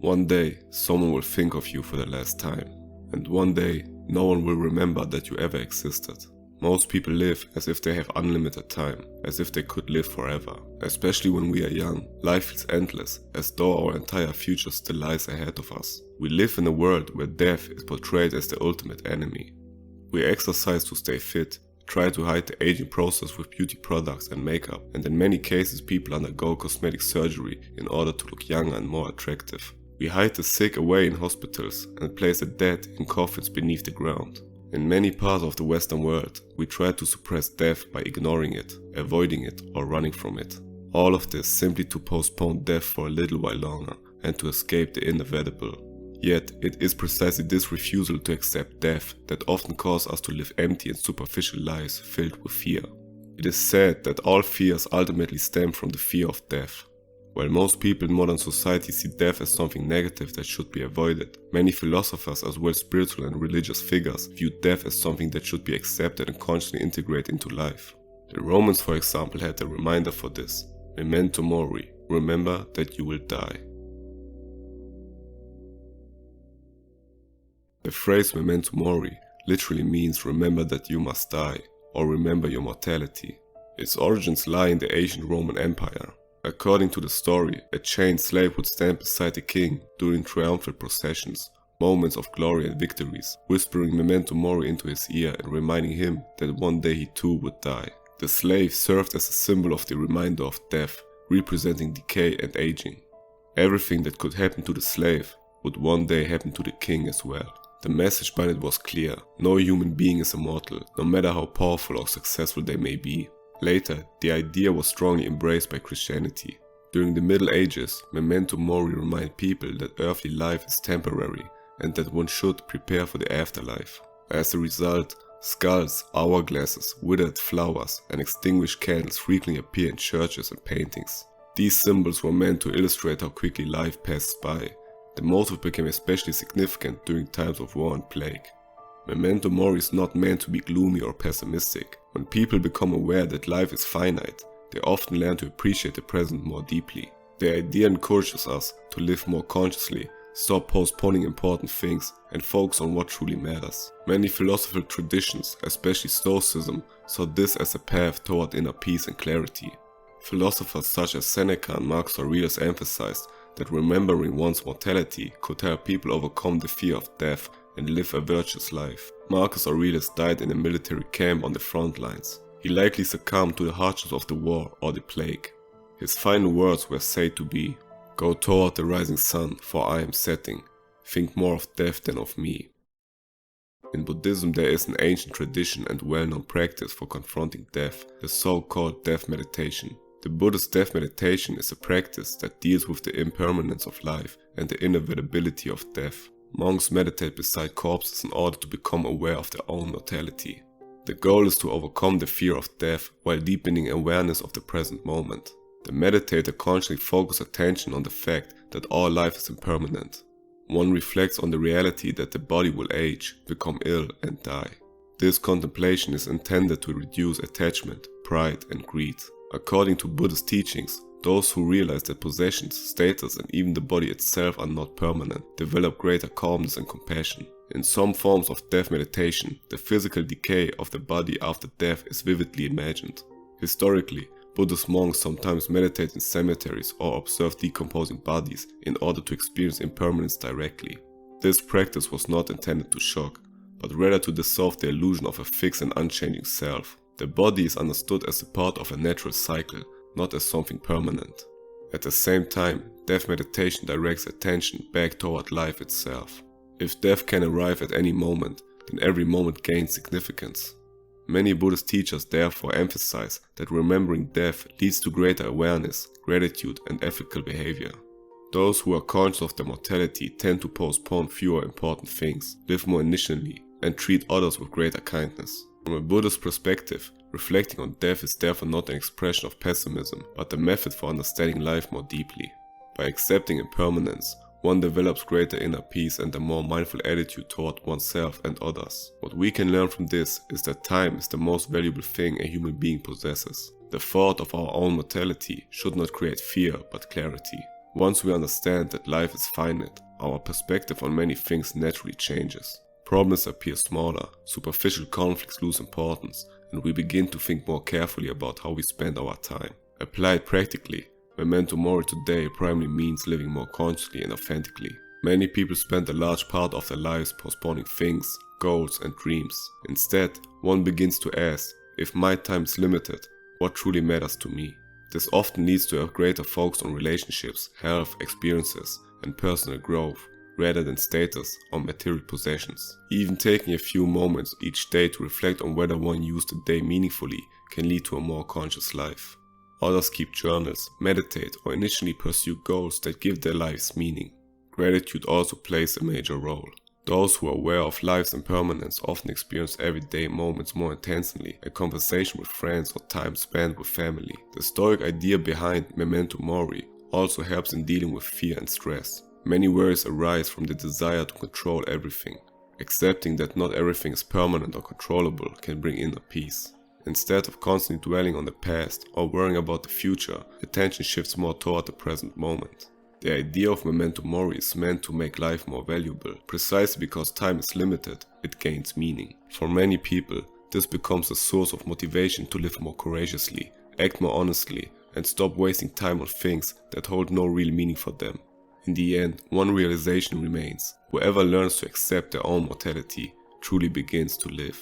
One day, someone will think of you for the last time. And one day, no one will remember that you ever existed. Most people live as if they have unlimited time, as if they could live forever. Especially when we are young, life feels endless, as though our entire future still lies ahead of us. We live in a world where death is portrayed as the ultimate enemy. We exercise to stay fit, try to hide the aging process with beauty products and makeup, and in many cases people undergo cosmetic surgery in order to look younger and more attractive. We hide the sick away in hospitals and place the dead in coffins beneath the ground. In many parts of the Western world, we try to suppress death by ignoring it, avoiding it, or running from it. All of this simply to postpone death for a little while longer and to escape the inevitable. Yet, it is precisely this refusal to accept death that often causes us to live empty and superficial lives filled with fear. It is said that all fears ultimately stem from the fear of death. While most people in modern society see death as something negative that should be avoided, many philosophers as well as spiritual and religious figures view death as something that should be accepted and consciously integrated into life. The Romans, for example, had a reminder for this: Memento Mori, remember that you will die. The phrase Memento Mori literally means remember that you must die, or remember your mortality. Its origins lie in the ancient Roman Empire. According to the story, a chained slave would stand beside the king during triumphal processions, moments of glory and victories, whispering Memento Mori into his ear and reminding him that one day he too would die. The slave served as a symbol of the reminder of death, representing decay and aging. Everything that could happen to the slave would one day happen to the king as well. The message behind it was clear: no human being is immortal, no matter how powerful or successful they may be. Later, the idea was strongly embraced by Christianity. During the Middle Ages, Memento Mori reminded people that earthly life is temporary and that one should prepare for the afterlife. As a result, skulls, hourglasses, withered flowers, and extinguished candles frequently appear in churches and paintings. These symbols were meant to illustrate how quickly life passes by. The motive became especially significant during times of war and plague. Memento Mori is not meant to be gloomy or pessimistic. When people become aware that life is finite, they often learn to appreciate the present more deeply. The idea encourages us to live more consciously, stop postponing important things, and focus on what truly matters. Many philosophical traditions, especially Stoicism, saw this as a path toward inner peace and clarity. Philosophers such as Seneca and Marcus Aurelius emphasized that remembering one's mortality could help people overcome the fear of death and live a virtuous life. Marcus Aurelius died in a military camp on the front lines. He likely succumbed to the hardships of the war or the plague. His final words were said to be, "Go toward the rising sun, for I am setting. Think more of death than of me." In Buddhism there is an ancient tradition and well-known practice for confronting death, the so-called death meditation. The Buddhist death meditation is a practice that deals with the impermanence of life and the inevitability of death. Monks meditate beside corpses in order to become aware of their own mortality. The goal is to overcome the fear of death while deepening awareness of the present moment. The meditator consciously focuses attention on the fact that all life is impermanent. One reflects on the reality that the body will age, become ill, and die. This contemplation is intended to reduce attachment, pride, and greed. According to Buddhist teachings, those who realize that possessions, status, and even the body itself are not permanent develop greater calmness and compassion. In some forms of death meditation, the physical decay of the body after death is vividly imagined. Historically, Buddhist monks sometimes meditate in cemeteries or observe decomposing bodies in order to experience impermanence directly. This practice was not intended to shock, but rather to dissolve the illusion of a fixed and unchanging self. The body is understood as a part of a natural cycle, not as something permanent. At the same time, death meditation directs attention back toward life itself. If death can arrive at any moment, then every moment gains significance. Many Buddhist teachers therefore emphasize that remembering death leads to greater awareness, gratitude, and ethical behavior. Those who are conscious of their mortality tend to postpone fewer important things, live more initially, and treat others with greater kindness. From a Buddhist perspective, reflecting on death is therefore not an expression of pessimism, but a method for understanding life more deeply. By accepting impermanence, one develops greater inner peace and a more mindful attitude toward oneself and others. What we can learn from this is that time is the most valuable thing a human being possesses. The thought of our own mortality should not create fear but clarity. Once we understand that life is finite, our perspective on many things naturally changes. Problems appear smaller, superficial conflicts lose importance, and we begin to think more carefully about how we spend our time. Applied practically, Memento Mori today primarily means living more consciously and authentically. Many people spend a large part of their lives postponing things, goals and dreams. Instead, one begins to ask, if my time is limited, what truly matters to me? This often leads to a greater focus on relationships, health, experiences, and personal growth, rather than status or material possessions. Even taking a few moments each day to reflect on whether one used the day meaningfully can lead to a more conscious life. Others keep journals, meditate, or initially pursue goals that give their lives meaning. Gratitude also plays a major role. Those who are aware of life's impermanence often experience everyday moments more intensely, a conversation with friends or time spent with family. The Stoic idea behind Memento Mori also helps in dealing with fear and stress. Many worries arise from the desire to control everything. Accepting that not everything is permanent or controllable can bring inner peace. Instead of constantly dwelling on the past or worrying about the future, attention shifts more toward the present moment. The idea of Memento Mori is meant to make life more valuable. Precisely because time is limited, it gains meaning. For many people, this becomes a source of motivation to live more courageously, act more honestly, and stop wasting time on things that hold no real meaning for them. In the end, one realization remains: whoever learns to accept their own mortality truly begins to live.